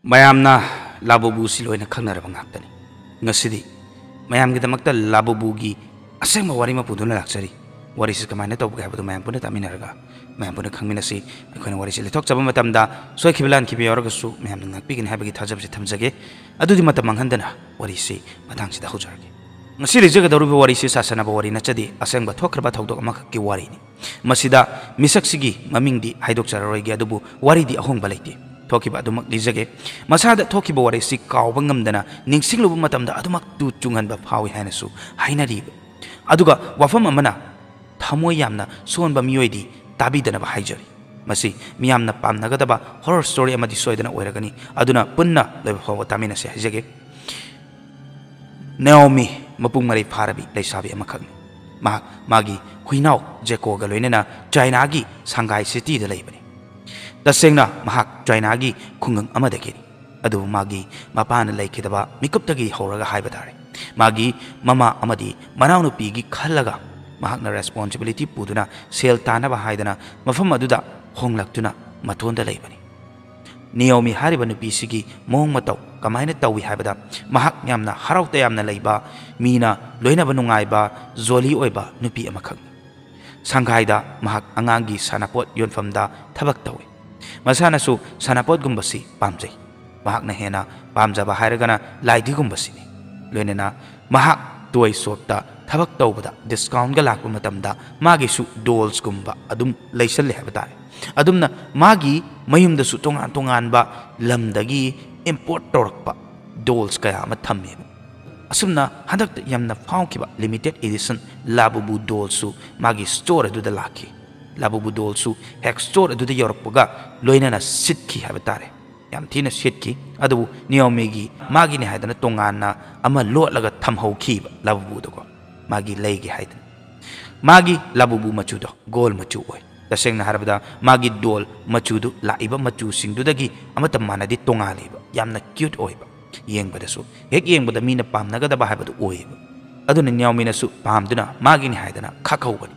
ꯃꯌꯥꯝꯅ ꯂꯥꯕꯨꯕꯨꯁꯤ ꯂꯣꯏꯅ ꯈꯪꯅꯔꯕ ꯉꯥꯛꯇꯅꯤ꯫ ꯉꯁꯤꯗꯤ ꯃꯌꯥꯝꯒꯤꯗꯃꯛꯇ ꯂꯥꯕꯨꯕꯨꯒꯤ ꯑꯁꯦꯡꯕ ꯋꯥꯔꯤ ꯑꯃ ꯄꯨꯗꯨꯅ ꯂꯥꯛꯆꯔꯤ꯫ ꯋꯥꯔꯤꯁꯤ ꯀꯃꯥꯏꯅ ꯇꯧꯕꯒꯦ ꯍꯥꯏꯕꯗꯨ ꯃꯌꯥꯝ ꯄꯨꯟꯅ ꯇꯥꯃꯤꯟꯅꯔꯒ ꯃꯌꯥꯝ ꯄꯨꯟꯅ ꯈꯪꯃꯤꯟꯅꯁꯤ꯫ ꯑꯩꯈꯣꯏꯅ ꯋꯥꯔꯤꯁꯤ ꯂꯤꯊꯣꯛꯆꯕ ꯃꯇꯝꯗ ꯁꯣꯏꯈꯤꯕ ꯂꯥꯟꯈꯤꯕ ꯌꯥꯎꯔꯒꯁꯨ ꯃꯌꯥꯝꯅ ꯉꯥꯛꯄꯤꯒꯅꯤ ꯍꯥꯏꯕꯒꯤ ꯊꯥꯖꯕꯁꯤ ꯊꯝꯖꯒꯦ꯫ ꯑꯗꯨꯗꯤ ꯃꯇꯝ ꯃꯥꯡꯍꯟꯗꯅ ꯋꯥꯔꯤꯁꯤ ꯃꯇꯥꯡꯁꯤꯗ ꯍꯧꯖꯔꯒꯦ꯫ ꯉꯁꯤ ꯂꯤꯖꯒꯗꯧꯔꯤꯕ ꯋꯥꯔꯤꯁꯤ ꯁꯥꯁꯅꯕ ꯋꯥꯔꯤ ꯅꯠꯆꯗꯦ, ꯑꯁꯦꯡꯕ ꯊꯣꯛꯈ꯭ꯔꯕ ꯊꯧꯗꯣꯛ ꯑꯃꯈꯛꯀꯤ ꯋꯥꯔꯤꯅꯤ꯫ ꯃꯁꯤꯗ ꯃꯤꯁꯛꯁꯤꯒꯤ ꯃꯃꯤꯡꯗꯤ ꯍꯥꯏꯗꯣꯛꯆꯔꯔꯣꯏꯒꯦ, ꯑꯗꯨꯕꯨ ꯋꯥꯔꯤꯗꯤ ꯑꯍꯣꯡꯕ ꯂꯩꯇꯦ꯫ ꯊꯣꯛꯈꯤꯕ ꯑꯗꯨꯃꯛ ꯂꯤꯖꯒꯦ꯫ ꯃꯁꯥꯗ ꯊꯣꯛꯈꯤꯕ ꯋꯥꯔꯤꯁꯤ ꯀꯥꯎꯕ ꯉꯝꯗꯅ ꯅꯤꯡꯁꯤꯡꯂꯨꯕ ꯃꯇꯝꯗ ꯑꯗꯨꯃꯛ ꯇꯨ ꯆꯨꯡꯍꯟꯕ ꯐꯥꯎꯏ ꯍꯥꯏꯅꯁꯨ ꯍꯥꯏꯅꯔꯤꯕ꯫ ꯑꯗꯨꯒ ꯋꯥꯐꯝ ꯑꯃꯅ ꯊꯃꯣꯏ ꯌꯥꯝꯅ ꯁꯣꯟꯕ ꯃꯤꯑꯣꯏꯗꯤ ꯇꯥꯕꯤꯗꯅꯕ ꯍꯥꯏꯖꯔꯤ꯫ ꯃꯁꯤ ꯃꯤꯌꯥꯝꯅ ꯄꯥꯝꯅꯒꯗꯕ ꯍꯣꯔꯔ ꯁ꯭ꯇꯣꯔꯤ ꯑꯃꯗꯤ ꯁꯣꯏꯗꯅ ꯑꯣꯏꯔꯒꯅꯤ꯫ ꯑꯗꯨꯅ ꯄꯨꯟꯅ ꯂꯣꯏꯕ ꯐꯥꯎꯕ ꯇꯥꯃꯤꯟꯅꯁꯤ ꯍꯥꯏꯖꯒꯦ꯫ ꯅꯦꯑꯣꯃꯤ ꯃꯄꯨꯡ ꯃꯔꯩ ꯐꯥꯔꯕꯤ ꯂꯩꯁꯥꯕꯤ ꯑꯃꯈꯛꯅꯤ꯫ ꯃꯍꯥꯛ ꯃꯥꯒꯤ ꯍꯨꯏꯅꯥꯎ ꯖꯦꯀꯣꯒ ꯂꯣꯏꯅꯅ ꯆꯥꯏꯅꯥꯒꯤ ꯁꯪꯘꯥꯏ ꯁꯤꯇꯤꯗ ꯂꯩꯕꯅꯤ꯫ ꯇꯁꯦꯡꯅ ꯃꯍꯥꯛ ꯆꯥꯏꯅꯥꯒꯤ ꯈꯨꯡꯒꯪ ꯑꯃꯗꯒꯤꯅꯤ, ꯑꯗꯨꯕꯨ ꯃꯥꯒꯤ ꯃꯄꯥꯅ ꯂꯩꯈꯤꯗꯕ ꯃꯤꯀꯨꯞꯇꯒꯤ ꯍꯧꯔꯒ ꯍꯥꯏꯕ ꯇꯥꯔꯦ꯫ ꯃꯥꯒꯤ ꯃꯃꯥ ꯑꯃꯗꯤ ꯃꯅꯥꯎꯅꯨꯄꯤꯒꯤ ꯈꯜꯂꯒ ꯃꯍꯥꯛꯅ ꯔꯦꯁꯄꯣꯟꯁꯤꯕꯤꯂꯤꯇꯤ ꯄꯨꯗꯨꯅ ꯁꯦꯜ ꯇꯥꯅꯕ ꯍꯥꯏꯗꯅ ꯃꯐꯝ ꯑꯗꯨꯗ ꯍꯣꯡꯂꯛꯇꯨꯅ ꯃꯇꯣꯟꯗ ꯂꯩꯕꯅꯤ꯫ ꯅꯤꯌꯣꯃꯤ ꯍꯥꯏꯔꯤꯕ ꯅꯨꯄꯤꯁꯤꯒꯤ ꯃꯑꯣꯡ ꯃꯇꯧ ꯀꯃꯥꯏꯅ ꯇꯧꯏ ꯍꯥꯏꯕꯗ ꯃꯍꯥꯛ ꯌꯥꯝꯅ ꯍꯔꯥꯎ ꯇꯌꯥꯝꯅ ꯂꯩꯕ, ꯃꯤꯅ ꯂꯣꯏꯅꯕ ꯅꯨꯡꯉꯥꯏꯕ, ꯖꯣꯂꯤ ꯑꯣꯏꯕ ꯅꯨꯄꯤ ꯑꯃꯈꯛꯅꯤ꯫ ꯁꯪꯘꯥꯏꯗ ꯃꯍꯥꯛ ꯑꯉꯥꯡꯒꯤ ꯁꯥꯟꯅꯄꯣꯠ ꯌꯣꯟꯐꯝꯗ ꯊꯕꯛ ꯇꯧꯏ꯫ ꯃꯁꯥꯅꯁꯨ ꯁꯥꯟꯅꯄꯣꯠꯒꯨꯝꯕꯁꯤ ꯄꯥꯝꯖꯩ꯫ ꯃꯍꯥꯛꯅ ꯍꯦꯟꯅ ꯄꯥꯝꯖꯕ ꯍꯥꯏꯔꯒꯅ ꯂꯥꯏꯙꯤꯒꯨꯝꯕꯁꯤꯅꯤ꯫ ꯂꯣꯏꯅꯅ ꯃꯍꯥꯛ ꯇꯣꯏ ꯁꯣꯞꯇ ꯊꯕꯛ ꯇꯧꯕꯗ ꯗꯤꯁꯀꯥꯎꯟꯒ ꯂꯥꯛꯄ ꯃꯇꯝꯗ ꯃꯥꯒꯤꯁꯨ ꯗꯣꯜꯁꯒꯨꯝꯕ ꯑꯗꯨꯝ ꯂꯩꯁꯜꯂꯦ ꯍꯥꯏꯕ ꯇꯥꯔꯦ꯫ ꯑꯗꯨꯝꯅ ꯃꯥꯒꯤ ꯃꯌꯨꯝꯗꯁꯨ ꯇꯣꯉꯥꯟ ꯇꯣꯉꯥꯟꯕ ꯂꯝꯗꯒꯤ ꯏꯝꯄꯣꯔꯠ ꯇꯧꯔꯛꯄ ꯗꯣꯜꯁ ꯀꯌꯥ ꯑꯃ ꯊꯝꯃꯦꯕ꯫ ꯑꯁꯨꯝꯅ ꯍꯟꯗꯛꯇ ꯌꯥꯝꯅ ꯐꯥꯎꯈꯤꯕ ꯂꯤꯃꯤꯇꯦꯗ ꯏꯗꯤꯁꯟ ꯂꯥꯕꯨꯕꯨ ꯗꯣꯜꯁꯨ ꯃꯥꯒꯤ ꯁ꯭ꯇꯣꯔ ꯑꯗꯨꯗ ꯂꯥꯛꯈꯤ꯫ ꯂꯥꯕꯨꯕꯨ ꯗꯣꯜꯁꯨ ꯍꯦꯛ ꯁ꯭ꯇꯣꯔ ꯑꯗꯨꯗ ꯌꯧꯔꯛꯄꯒ ꯂꯣꯏꯅꯅ ꯁꯤꯠꯈꯤ ꯍꯥꯏꯕ ꯇꯥꯔꯦ꯫ ꯌꯥꯝ ꯊꯤꯅ ꯁꯤꯠꯈꯤ꯫ ꯑꯗꯨꯕꯨ ꯅꯤꯌꯣꯃꯤꯒꯤ ꯃꯥꯒꯤꯅꯤ ꯍꯥꯏꯗꯅ ꯇꯣꯉꯥꯟꯅ ꯑꯃ ꯂꯣꯠꯂꯒ ꯊꯝꯍꯧꯈꯤꯕ ꯂꯥꯕꯨꯕꯨꯗꯀꯣ, ꯃꯥꯒꯤ ꯂꯩꯒꯦ ꯍꯥꯏꯗꯅ꯫ ꯃꯥꯒꯤ ꯂꯥꯕꯨꯕꯨ ꯃꯆꯨꯗꯣ ꯒꯣꯜ ꯃꯆꯨ ꯑꯣꯏ꯫ ꯇꯁꯦꯡꯅ ꯍꯥꯏꯔꯕꯗ ꯃꯥꯒꯤ ꯗꯣꯜ ꯃꯆꯨꯗꯨ ꯂꯥꯛꯏꯕ ꯃꯆꯨꯁꯤꯡꯗꯨꯗꯒꯤ ꯑꯃꯠꯇ ꯃꯥꯟꯅꯗꯤ ꯇꯣꯉꯥꯜꯂꯦꯕ, ꯌꯥꯝꯅ ꯀ꯭ꯌꯨꯠ ꯑꯣꯏꯕ, ꯌꯦꯡꯕꯗꯁꯨ ꯍꯦꯛ ꯌꯦꯡꯕꯗ ꯃꯤꯅ ꯄꯥꯝꯅꯒꯗꯕ ꯍꯥꯏꯕꯗꯨ ꯑꯣꯏꯌꯦꯕ꯫ ꯑꯗꯨꯅ ꯅꯤꯌꯣꯃꯤꯅꯁꯨ ꯄꯥꯝꯗꯨꯅ ꯃꯥꯒꯤꯅꯤ ꯍꯥꯏꯗꯅ ꯈꯥꯛꯍꯧꯕꯅꯤ꯫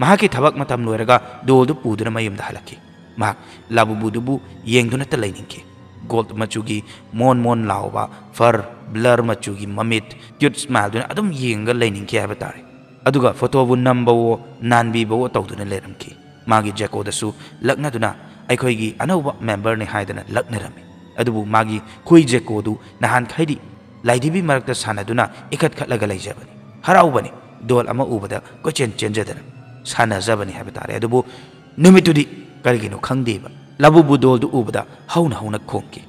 ꯃꯍꯥꯛꯀꯤ ꯊꯕꯛ ꯃꯇꯝ ꯂꯣꯏꯔꯒ ꯗꯣꯜꯗꯨ ꯄꯨꯗꯨꯅ ꯃꯌꯨꯝꯗ ꯍꯜꯂꯛꯈꯤ꯫ ꯃꯍꯥꯛ ꯂꯥꯕꯨꯕꯨꯗꯨꯕꯨ ꯌꯦꯡꯗꯨꯅꯇ ꯂꯩꯅꯤꯡꯈꯤ꯫ ꯒꯣꯜꯗ ꯃꯆꯨꯒꯤ ꯃꯣꯟ ꯃꯣꯟ ꯂꯥꯎꯕ ꯐꯔ, ꯕ꯭ꯂꯔ ꯃꯆꯨꯒꯤ ꯃꯃꯤꯠ, ꯀ꯭ꯌꯨꯠ ꯁ꯭ꯃꯥꯏꯜꯗꯨꯅ ꯑꯗꯨꯝ ꯌꯦꯡꯉꯒ ꯂꯩꯅꯤꯡꯈꯤ ꯍꯥꯏꯕ ꯇꯥꯔꯦ꯫ ꯑꯗꯨꯒ ꯐꯣꯇꯣꯕꯨ ꯅꯝꯕꯋꯣ ꯅꯥꯟꯕꯤꯕꯋꯣ ꯇꯧꯗꯨꯅ ꯂꯩꯔꯝꯈꯤ꯫ ꯃꯥꯒꯤ ꯖꯦꯀꯣꯗꯁꯨ ꯂꯛꯅꯗꯨꯅ ꯑꯩꯈꯣꯏꯒꯤ ꯑꯅꯧꯕ ꯃꯦꯝꯕꯔꯅꯤ ꯍꯥꯏꯗꯅ ꯂꯛꯅꯔꯝꯃꯤ꯫ ꯑꯗꯨꯕꯨ ꯃꯥꯒꯤ ꯍꯨꯏ ꯖꯦꯀꯣꯗꯨ ꯅꯍꯥꯟꯈꯩꯗꯤ ꯂꯥꯏꯙꯤꯕꯤ ꯃꯔꯛꯇ ꯁꯥꯟꯅꯗꯨꯅ ꯏꯈꯠ ꯈꯠꯂꯒ ꯂꯩꯖꯕꯅꯤ꯫ ꯍꯔꯥꯎꯕꯅꯤ ꯗꯣꯜ ꯑꯃ ꯎꯕꯗ ꯀꯣꯏꯆꯦꯟ ꯆꯦꯟꯖꯗꯅ ꯁꯥꯟꯅꯖꯕꯅꯤ ꯍꯥꯏꯕ ꯇꯥꯔꯦ꯫ ꯑꯗꯨꯕꯨ ꯅꯨꯃꯤꯠꯇꯨꯗꯤ ꯀꯔꯤꯒꯤꯅꯣ ꯈꯪꯗꯦꯕ, ꯂꯥꯕꯨꯕꯨ ꯗꯣꯜꯗꯨ ꯎꯕꯗ ꯍꯧꯅ ꯍꯧꯅ ꯈꯣꯡꯈꯤ꯫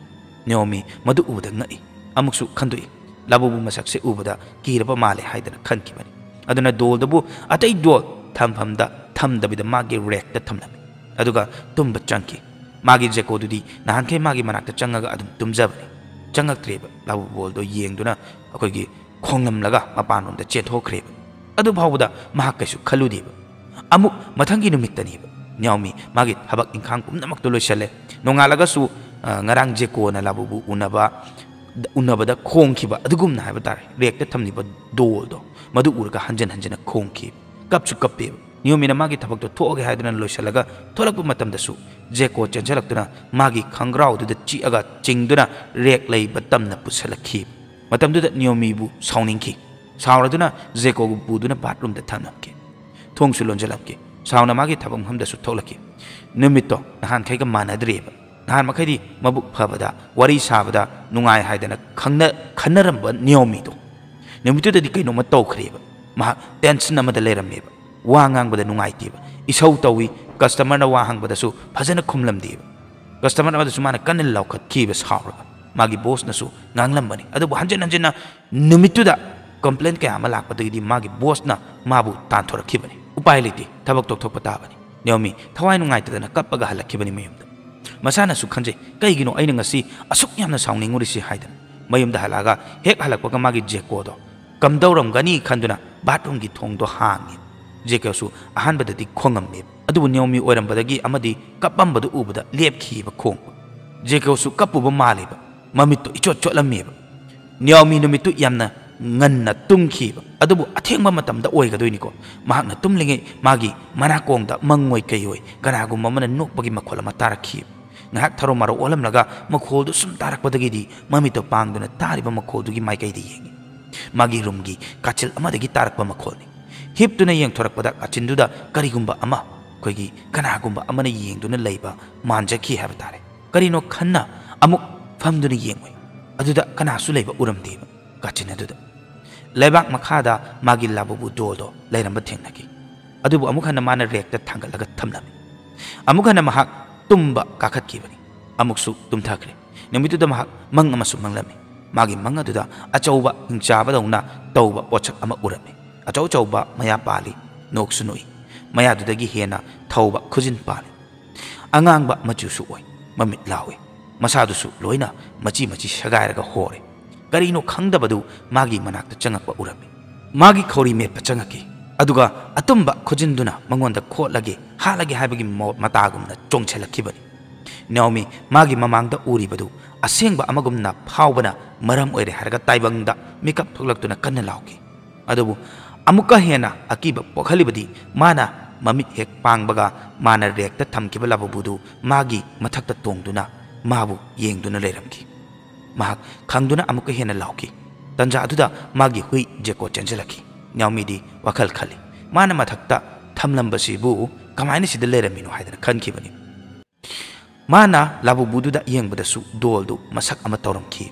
ꯅꯤꯌꯣꯃꯤ ꯃꯗꯨ ꯎꯕꯗ ꯉꯛꯏ꯫ ꯑꯃꯨꯛꯁꯨ ꯈꯟꯗꯣꯛꯏ, ꯂꯥꯕꯨꯕꯨ ꯃꯁꯛꯁꯦ ꯎꯕꯗ ꯀꯤꯔꯕ ꯃꯥꯜꯂꯦ ꯍꯥꯏꯗꯅ ꯈꯟꯈꯤꯕꯅꯤ꯫ ꯑꯗꯨꯅ ꯗꯣꯜꯗꯨꯕꯨ ꯑꯇꯩ ꯗꯣꯜ ꯊꯝꯐꯝꯗ ꯊꯝꯗꯕꯤꯗ ꯃꯥꯒꯤ ꯔꯦꯛꯇ ꯊꯝꯂꯝꯃꯤ꯫ ꯑꯗꯨꯒ ꯇꯨꯝꯕ ꯆꯪꯈꯤ꯫ ꯃꯥꯒꯤ ꯖꯦꯀꯣꯗꯨꯗꯤ ꯅꯍꯥꯟꯈꯩ ꯃꯥꯒꯤ ꯃꯅꯥꯛꯇ ꯆꯪꯉꯒ ꯑꯗꯨꯝ ꯇꯨꯝꯖꯕꯅꯤ꯫ ꯆꯪꯉꯛꯇ꯭ꯔꯦꯕ ꯂꯥꯕꯨꯕꯨ ꯗꯣꯜꯗꯣ ꯌꯦꯡꯗꯨꯅ ꯑꯩꯈꯣꯏꯒꯤ ꯈꯣꯡꯂꯝꯂꯒ ꯃꯄꯥꯟꯂꯣꯝꯗ ꯆꯦꯟꯊꯣꯛꯈ꯭ꯔꯦꯕ꯫ ꯑꯗꯨ ꯐꯥꯎꯕꯗ ꯃꯍꯥꯛ ꯀꯩꯁꯨ ꯈꯜꯂꯨꯗꯦꯕ꯫ ꯑꯃꯨꯛ ꯃꯊꯪꯒꯤ ꯅꯨꯃꯤꯠꯇꯅꯦꯕ ꯅꯤꯌꯣꯃꯤ ꯃꯥꯒꯤ ꯊꯕꯛ ꯏꯪꯈꯥꯡ ꯄꯨꯝꯅꯃꯛꯇꯣ ꯂꯣꯏꯁꯜꯂꯦ꯫ ꯅꯣꯡꯉꯥꯜꯂꯒꯁꯨ ꯉꯔꯥꯡ ꯖꯦꯀꯣꯅ ꯂꯥꯕꯨꯕꯨ ꯎꯅꯕꯗ ꯈꯣꯡꯈꯤꯕ ꯑꯗꯨꯒꯨꯝꯅ ꯍꯥꯏꯕ ꯇꯥꯔꯦ, ꯔꯦꯛꯇ ꯊꯝꯂꯤꯕ ꯗꯣꯜꯗꯣ ꯃꯗꯨ ꯎꯔꯒ ꯍꯟꯖꯟ ꯍꯟꯖꯟꯅ ꯈꯣꯡꯈꯤ꯫ ꯀꯞꯁꯨ ꯀꯞꯄꯦꯕ꯫ ꯅꯤꯌꯣꯃꯤꯅ ꯃꯥꯒꯤ ꯊꯕꯛꯇꯣ ꯊꯣꯛꯑꯒꯦ ꯍꯥꯏꯗꯨꯅ ꯂꯣꯏꯁꯤꯜꯂꯒ ꯊꯣꯛꯂꯛꯄ ꯃꯇꯝꯗꯁꯨ ꯖꯦꯀꯣ ꯆꯦꯟꯁꯤꯜꯂꯛꯇꯨꯅ ꯃꯥꯒꯤ ꯈꯪꯒ꯭ꯔꯥꯎꯗꯨꯗ ꯆꯤꯛꯑꯒ ꯆꯤꯡꯗꯨꯅ ꯔꯦꯛ ꯂꯩꯕ ꯇꯝꯅ ꯄꯨꯁꯜꯂꯛꯈꯤ꯫ ꯃꯇꯝꯗꯨꯗ ꯅꯤꯌꯣꯃꯤꯕꯨ ꯁꯥꯎꯅꯤꯡꯈꯤ꯫ ꯁꯥꯎꯔꯗꯨꯅ ꯖꯦꯀꯣꯕꯨ ꯄꯨꯗꯨꯅ ꯕꯥꯠꯔꯨꯝꯗ ꯊꯝꯂꯝꯈꯤ꯫ ꯊꯣꯡꯁꯨ ꯂꯣꯟꯖꯜꯂꯝꯈꯤ꯫ ꯁꯥꯎꯅ ꯃꯥꯒꯤ ꯊꯕꯛ ꯃꯐꯝꯗꯁꯨ ꯊꯣꯛꯂꯛꯈꯤ꯫ ꯅꯨꯃꯤꯠꯇꯣ ꯅꯍꯥꯟꯈꯩꯒ ꯃꯥꯟꯅꯗ꯭ꯔꯦꯕ꯫ ꯅꯍꯥꯟ ꯃꯈꯩꯗꯤ ꯃꯕꯨꯛ ꯐꯕꯗ, ꯋꯥꯔꯤ ꯁꯥꯕꯗ ꯅꯨꯡꯉꯥꯏ ꯍꯥꯏꯗꯅ ꯈꯟꯅꯔꯝꯕ ꯅꯤꯌꯣꯃꯤꯗꯣ ꯅꯨꯃꯤꯠꯇꯨꯗꯗꯤ ꯀꯩꯅꯣꯝꯃ ꯇꯧꯈ꯭ꯔꯦꯕ꯫ ꯃꯍꯥꯛ ꯇꯦꯟꯁꯟ ꯑꯃꯗ ꯂꯩꯔꯝꯃꯦꯕ꯫ ꯋꯥ ꯉꯥꯡꯕꯗ ꯅꯨꯡꯉꯥꯏꯇꯦꯕ꯫ ꯏꯁꯧ ꯇꯧꯏ꯫ ꯀꯁꯇꯃꯔꯅ ꯋꯥ ꯍꯪꯕꯗꯁꯨ ꯐꯖꯅ ꯈꯨꯝꯂꯝꯗꯦꯕ꯫ ꯀꯁꯇꯃꯔ ꯑꯃꯗꯁꯨ ꯃꯥꯅ ꯀꯟꯅ ꯂꯥꯎꯈꯠꯈꯤꯕ ꯁꯥꯎꯔꯒ꯫ ꯃꯥꯒꯤ ꯕꯣꯁꯅꯁꯨ ꯉꯥꯡꯂꯝꯕꯅꯤ꯫ ꯑꯗꯨꯕꯨ ꯍꯟꯖꯤꯟ ꯍꯟꯖꯤꯟꯅ ꯅꯨꯃꯤꯠꯇꯨꯗ ꯀꯝꯄ꯭ꯂꯦꯟ ꯀꯌꯥ ꯑꯃ ꯂꯥꯛꯄꯗꯒꯤꯗꯤ ꯃꯥꯒꯤ ꯕꯣꯁꯅ ꯃꯥꯕꯨ ꯇꯥꯟꯊꯣꯔꯛꯈꯤꯕꯅꯤ꯫ ꯎꯄꯥꯏ ꯂꯩꯇꯦ, ꯊꯕꯛ ꯇꯧꯊꯣꯛꯄ ꯇꯥꯕꯅꯤ꯫ ꯅꯤꯌꯣꯃꯤ ꯊꯋꯥꯏ ꯅꯨꯡꯉꯥꯏꯇꯗꯅ ꯀꯞꯄꯒ ꯍꯜꯂꯛꯈꯤꯕꯅꯤ ꯃꯌꯨꯝꯗ꯫ ꯃꯁꯥꯅꯁꯨ ꯈꯟꯖꯩ, ꯀꯩꯒꯤꯅೋ ꯑꯩꯅ ꯉꯁꯤ ꯑꯁꯨꯛ ꯌꯥꯝꯅ ꯁꯥꯎꯅꯤꯡꯉꯨꯔꯤꯁꯤ ꯍꯥꯏꯗꯅ꯫ ꯃꯌꯨꯝꯗ ꯍꯜꯂꯛꯑꯒ ꯍꯦꯛ ꯍꯜꯂꯛꯄꯒ ꯃꯥꯒꯤ ꯖꯦꯀꯣꯗꯣ ꯀꯝꯗꯧꯔꯝꯒꯅꯤ ꯈꯟꯗꯨꯅ ꯕꯥꯠꯔꯨꯝꯒꯤ ꯊꯣꯡꯗꯣ ꯍꯥꯡꯉꯤ꯫ ꯖꯦꯀꯣꯁꯨ ꯑꯍꯥꯟꯕꯗꯗꯤ ꯈꯣꯡꯉꯝꯃꯦꯕ꯫ ꯑꯗꯨꯕꯨ ꯅꯤꯌꯣꯃꯤ ꯑꯣꯏꯔꯝꯕꯗꯒꯤ ꯑꯃꯗꯤ ꯀꯞꯄꯝꯕꯗꯨ ꯎꯕꯗ ꯂꯦꯞꯈꯤꯕ ꯈꯣꯡꯕ꯫ ꯖꯦꯀꯣꯁꯨ ꯀꯞꯄꯨꯕ ꯃꯥꯜꯂꯦꯕ꯫ ꯃꯃꯤꯠꯇꯣ ꯏꯆꯣꯠ ꯆꯣꯠꯂꯝꯃꯦꯕ꯫ ꯅꯤꯌꯣꯃꯤ ꯅꯨꯃꯤꯠꯇꯨ ꯌꯥꯝꯅ ꯉꯟꯅ ꯇꯨꯝꯈꯤꯕ꯫ ꯑꯗꯨꯕꯨ ꯑꯊꯦꯡꯕ ꯃꯇꯝꯗ ꯑꯣꯏꯒꯗꯣꯏꯅꯤꯀꯣ꯫ ꯃꯍꯥꯛꯅ ꯇꯨꯝꯂꯤꯉꯩ ꯃꯥꯒꯤ ꯃꯅꯥꯀꯣꯡꯗ ꯃꯪꯑꯣꯏ ꯀꯩꯑꯣꯏ ꯀꯅꯥꯒꯨꯝꯕ ꯑꯃꯅ ꯅꯣꯛꯄꯒꯤ ꯃꯈꯣꯜ ꯑꯃ ꯇꯥꯔꯛꯈꯤ꯫ ngahak tharo maro olam laga makhol du sum tarak padagi mami to pang duna tari ba makhol du gi mai kai di yengi magi room gi kachil ama dagi tarak pa makhol ni hip tuna yeng thorak pada kachin du da kari gumba ama koi gi kana gumba ama na yeng duna leiba manja ki have tare kari no khanna amuk pham duna yeng oi adu da kana su leiba uram de kachin adu da lebak makhada magi labu dol do leiram ba theng naki adu bu amuk hanna mana rek ta thangal laga thamlam amuk hanna mahak tumba kakhat ki bani amuk su tum thakre nemitu da mahak mang ama su manglami magi mang adu da achauba hingcha ba dongna tauba pochak ama urame achau chauba maya pali nok su noi maya du dagi hena thauba khujin pali angang ba machu su oi mamit lawe masa du su loina machi machi sagai raga hore karino khangdabadu magi manakta changakpa urame magi khori me pachangaki aduga atumba khujinduna mangonda khotlage halage haibagi matagumna chongchelakibani naomi magi mamangda uribadu asengba amagumna phawbana maram oire harga taibangda makeup thoklaktuna kanna lawki adubu amuka hena akiba pokhalibadi mana mamit hek pangbaga mana rekta thamkiba labubudu magi mathakta tongduna mabu yengduna leramki mahak khangduna amuka hena lawki tanja aduda magi hui jeko chenjelaki naomi di wakal khali mana mathakta thamlambasibu kamaina sida leramino haidana khankibani mana labubudu da yengbadasu doldu masak ama tawramki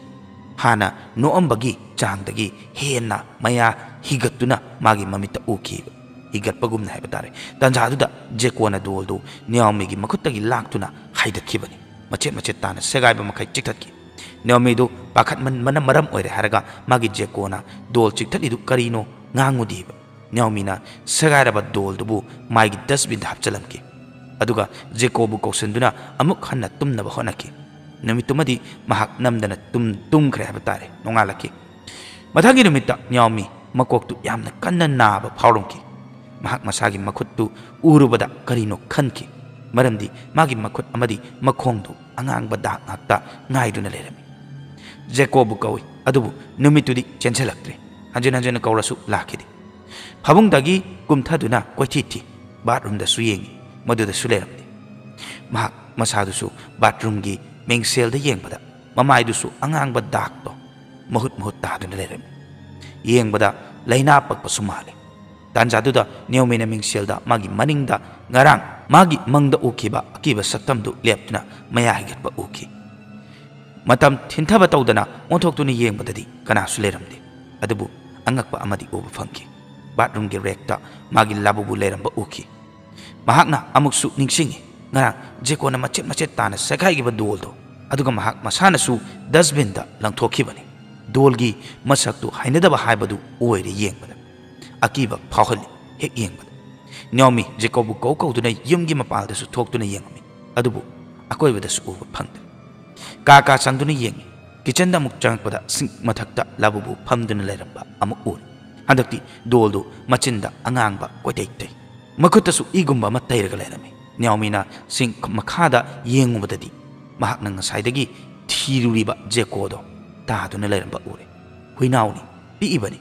hana noambagi changdagi hena maya higatuna magi mamita uki higatpagumna haibtare tanjadu jekona doldu naomi gi makuttagi laktuna haidatkibani machet machet tana segaiba makai chiktatki naomi du pakhat man maram oire haraga magi jekona dol chiktali du karino ngangudiba naomi na segairaba doldu bu magi dustbin hapchalamki aduga jekobu koksenduna amuk hanna tumnaba honaki namitumadi mahak namdana tumkhre haibtare nongalaki mathagi numita naomi makoktu yamna kanna naba phawrumki mahak masagi makhuttu urubada karino khanki maramdi magi makhut amadi makhongdu angangba dak ngakta ngaiduna lerami jekobu kawi adubu numitudi chenselaktre hanjena kawrasu lakidi phabungdagi kumthaduna koithiti bathroom da suyengi maduda suleramdi mahak masadusu bathroom gi mengsel da yengbada mamaidusu angangba dak to mahut taduna lerami yengbada laina pakpa sumale tanjaduda naomi na mengsel da magi maningda ngarang magi mangda ukiba akiba saktamdu leptuna maya higatpa uki matam thinthaba tawdana onthoktu ni yengbadadi kana suleramdi adubu angakpa amadi uba phangki bathroom gi rekta magi labubu leramba uki mahakna amuksu ningsingi ngara jekona machet tana sakai gi doldo aduga mahak masana su dustbin da langthokibani dolgi masaktu hainadaba haibadu oire yengbada akiba phawhali hek yengbada naomi jekobu kauduna yumgi mapalda su thoktuna yengami adubu akoibada su uba phangda ka sangduna yengi kitchen da muk changpada sink mathakta labubu phamduna leramba amu ur handakti doldo machinda angangba koitei makutta su igumba matairaga lerami naomi na sink makhada yengubadadi mahak nang saidagi thiruriba jekodo taduna leramba ure huinauni piibani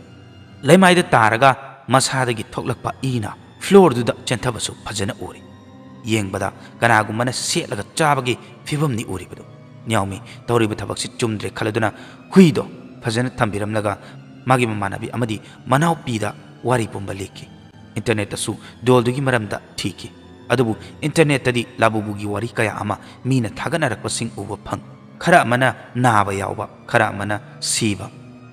leimaida taraga masadagi thoklakpa ina floor du da chenthabasu phajana uri yengbada kanagumana setlaga chabagi fibamni uribadu naomi tawriba thabaksi chumdre khaladuna huido phajana thambiramlaga magi mamanabi amadi manau pida wari pumba leki internet asu doldugi maramda thiki adubu internet tadi labubugi wari kaya ama mina thagana rakpasing uba phang khara mana naba yawba khara mana siba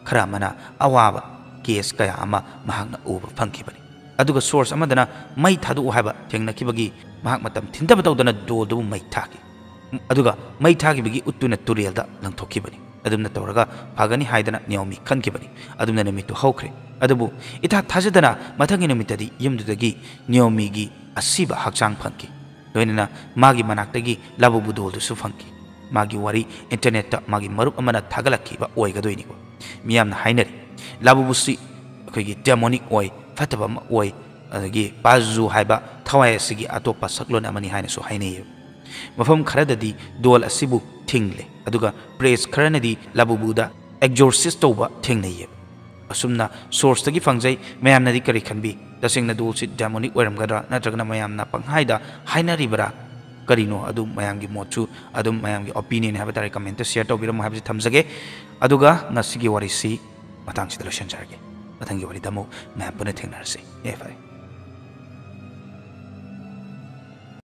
khara mana awaba case kaya ama mahakna uba phangkibani aduga source amadana mai thadu haiba thengnakibagi mahak matam thindaba tawdana doldu mai thaki aduga mai thagibagi uttuna turialda langthokibani adumna tawraga phagani haidana naomi khankibani adumna nemitu hawkhre adubu itha thajadana mathangi nemitadi yumdudagi naomi gi asiba hakchang phangki loinana magi manaktagi labubu doldu su phangki magi wari internet ta magi marup amana thagalakki ba oigadoini ko miyamna hainari labubu si akoigi demonic oi fataba oi adagi bazu haiba thawai asigi atopa saklon amani haina so hainei mafam kharadadi dol asibu thingle aduga praise kharanadi labubuda exorcist toba thingnei asumna source tagi fangjai mayamnadi kari khanbi tasingna dol si demonic oiramgadra natragna mayamna panghaida hainari bara करीनो अदुम मयामगी मोचु अदुम मयामगी opinion है तारे comment share तौबिरम है थमजगे अदुगा ngasiगी वारिसी मतंग सिदा लोशन जागे मतंगी वारी दमो मैं पुनः थेंगनरसे ए फारे